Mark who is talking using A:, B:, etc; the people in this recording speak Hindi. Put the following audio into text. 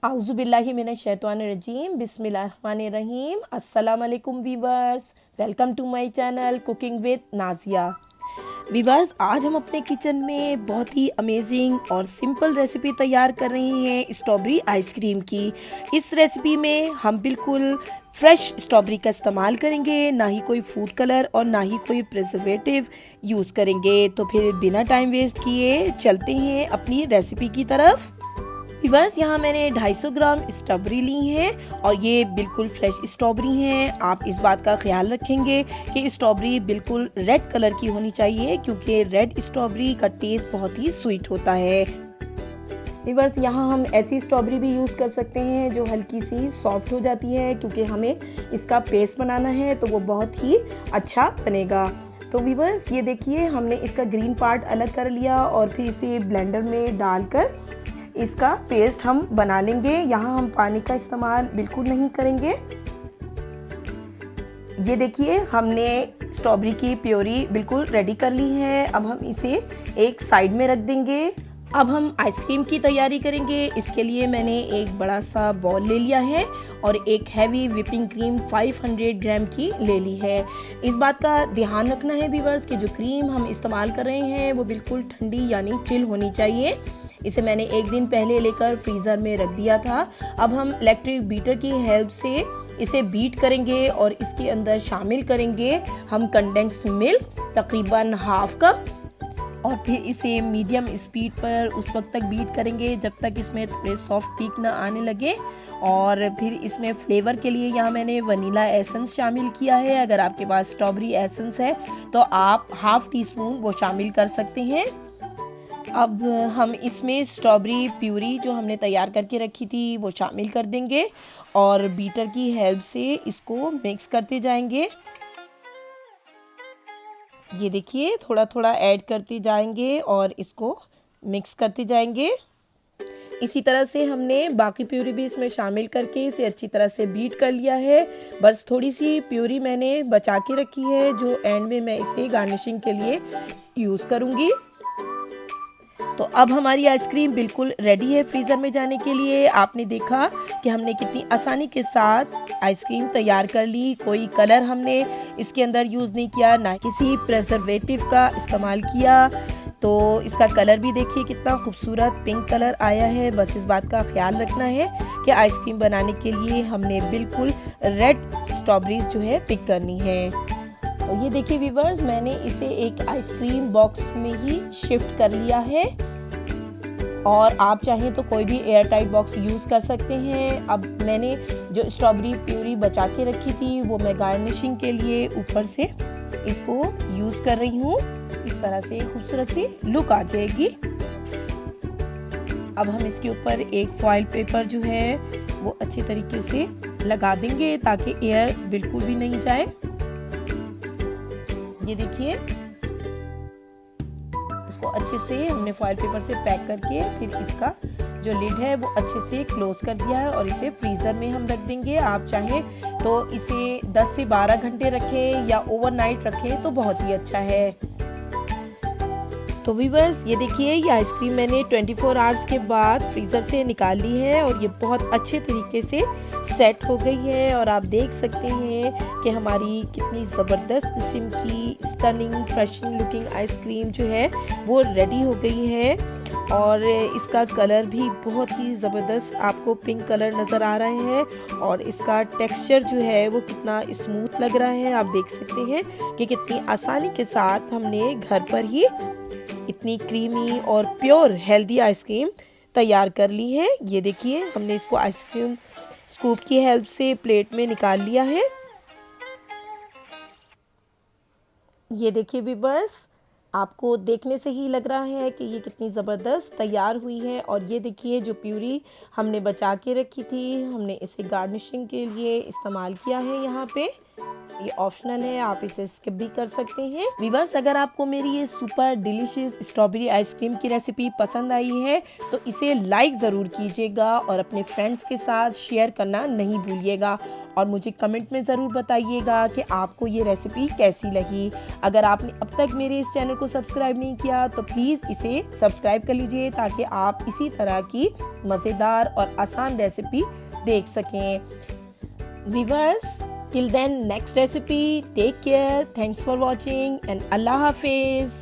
A: आउज़ुबिल्लाहि मिनश्शैतानिर्रजीम बिस्मिल्लाहिर्रहमानिर्रहीम। अस्सलाम वालेकुम viewers, welcome to my channel cooking with Nazia. Viewers, आज हम अपने किचन में बहुत ही अमेजिंग और सिंपल रेसिपी तैयार कर रहे हैं स्ट्रॉबेरी आइसक्रीम की। इस रेसिपी में हम बिल्कुल फ्रेश स्ट्रॉबेरी का इस्तेमाल करेंगे, ना ही कोई फूड कलर और ना ही कोई प्रिजर्वेटिव यूज़ करेंगे। तो फिर बिना टाइम वेस्ट किए चलते हैं अपनी रेसिपी की तरफ। वीवर्स, यहाँ मैंने 250 ग्राम स्ट्रॉबेरी ली हैं और ये बिल्कुल फ्रेश स्ट्रॉबेरी हैं। आप इस बात का ख्याल रखेंगे कि स्ट्रॉबेरी बिल्कुल रेड कलर की होनी चाहिए, क्योंकि रेड स्ट्रॉबेरी का टेस्ट बहुत ही स्वीट होता है। वीवर्स, यहाँ हम ऐसी स्ट्रॉबेरी भी यूज़ कर सकते हैं जो हल्की सी सॉफ्ट हो जाती है, क्योंकि हमें इसका पेस्ट बनाना है तो वो बहुत ही अच्छा बनेगा। तो वीवर्स, ये देखिए, हमने इसका ग्रीन पार्ट अलग कर लिया और फिर इसे ब्लेंडर में डालकर इसका पेस्ट हम बना लेंगे। यहाँ हम पानी का इस्तेमाल बिल्कुल नहीं करेंगे। ये देखिए, हमने स्ट्रॉबेरी की प्योरी बिल्कुल रेडी कर ली है। अब हम इसे एक साइड में रख देंगे। अब हम आइसक्रीम की तैयारी करेंगे। इसके लिए मैंने एक बड़ा सा बॉल ले लिया है और एक हैवी व्हिपिंग क्रीम 500 ग्राम की ले ली है। इस बात का ध्यान रखना है व्यूअर्स कि जो क्रीम हम इस्तेमाल कर रहे हैं वो बिल्कुल ठंडी यानी चिल होनी चाहिए। इसे मैंने एक दिन पहले लेकर फ्रीज़र में रख दिया था। अब हम इलेक्ट्रिक बीटर की हेल्प से इसे बीट करेंगे और इसके अंदर शामिल करेंगे हम कंडेंस मिल्क तकरीबन हाफ कप, और फिर इसे मीडियम स्पीड पर उस वक्त तक बीट करेंगे जब तक इसमें थोड़े सॉफ्ट पीक ना आने लगे। और फिर इसमें फ्लेवर के लिए यहाँ मैंने वनीला एसेंस शामिल किया है। अगर आपके पास स्ट्रॉबेरी एसेंस है तो आप हाफ टी स्पून वो शामिल कर सकते हैं। अब हम इसमें स्ट्रॉबेरी प्यूरी जो हमने तैयार करके रखी थी वो शामिल कर देंगे और बीटर की हेल्प से इसको मिक्स करते जाएंगे। ये देखिए, थोड़ा थोड़ा ऐड करते जाएंगे और इसको मिक्स करते जाएंगे। इसी तरह से हमने बाकी प्यूरी भी इसमें शामिल करके इसे अच्छी तरह से बीट कर लिया है। बस थोड़ी सी प्यूरी मैंने बचा के रखी है जो एंड में मैं इसे गार्निशिंग के लिए यूज़ करूँगी। तो अब हमारी आइसक्रीम बिल्कुल रेडी है फ्रीज़र में जाने के लिए। आपने देखा कि हमने कितनी आसानी के साथ आइसक्रीम तैयार कर ली। कोई कलर हमने इसके अंदर यूज़ नहीं किया, ना किसी प्रिजर्वेटिव का इस्तेमाल किया। तो इसका कलर भी देखिए कितना खूबसूरत पिंक कलर आया है। बस इस बात का ख्याल रखना है कि आइसक्रीम बनाने के लिए हमने बिल्कुल रेड स्ट्रॉबेरीज जो है पिक करनी है। तो ये देखिए व्यूअर्स, मैंने इसे एक आइसक्रीम बॉक्स में ही शिफ्ट कर लिया है और आप चाहें तो कोई भी एयर टाइट बॉक्स यूज़ कर सकते हैं। अब मैंने जो स्ट्रॉबेरी प्यूरी बचा के रखी थी वो मैं गार्निशिंग के लिए ऊपर से इसको यूज़ कर रही हूँ। इस तरह से खूबसूरत सी लुक आ जाएगी। अब हम इसके ऊपर एक फॉइल पेपर जो है वो अच्छे तरीके से लगा देंगे ताकि एयर बिल्कुल भी नहीं जाए। ये देखिए, इसको अच्छे से हमने फॉइल पेपर से पैक करके फिर इसका जो लिड है वो अच्छे से क्लोज कर दिया है और इसे फ्रीज़र में हम रख देंगे। आप चाहें तो इसे 10 से 12 घंटे रखें या ओवरनाइट रखें तो बहुत ही अच्छा है। तो व्यूअर्स, ये देखिए, ये आइसक्रीम मैंने 24 आवर्स के बाद फ्रीज़र से निकाल ली है और ये बहुत अच्छे तरीके से सेट हो गई है। और आप देख सकते हैं कि हमारी कितनी ज़बरदस्त किस्म की स्टनिंग फ्रेशिंग लुकिंग आइसक्रीम जो है वो रेडी हो गई है। और इसका कलर भी बहुत ही ज़बरदस्त आपको पिंक कलर नज़र आ रहा है और इसका टेक्सचर जो है वो कितना स्मूथ लग रहा है। आप देख सकते हैं कि कितनी आसानी के साथ हमने घर पर ही इतनी क्रीमी और प्योर हेल्दी आइसक्रीम तैयार कर ली है। ये देखिए, हमने इसको आइसक्रीम स्कूप की हेल्प से प्लेट में निकाल लिया है। ये देखिए व्यूअर्स, आपको देखने से ही लग रहा है कि ये कितनी ज़बरदस्त तैयार हुई है। और ये देखिए, जो प्यूरी हमने बचा के रखी थी हमने इसे गार्निशिंग के लिए इस्तेमाल किया है। यहाँ पे ये ऑप्शनल है, आप इसे स्किप भी कर सकते हैं। व्यूअर्स, अगर आपको मेरी ये सुपर डिलीशियस स्ट्रॉबेरी आइसक्रीम की रेसिपी पसंद आई है तो इसे लाइक ज़रूर कीजिएगा और अपने फ्रेंड्स के साथ शेयर करना नहीं भूलिएगा। और मुझे कमेंट में ज़रूर बताइएगा कि आपको ये रेसिपी कैसी लगी। अगर आपने अब तक मेरे इस चैनल को सब्सक्राइब नहीं किया तो प्लीज़ इसे सब्सक्राइब कर लीजिए ताकि आप इसी तरह की मज़ेदार और आसान रेसिपी देख सकें। Viewers, till then next recipe, take care, thanks for watching and Allah Hafiz।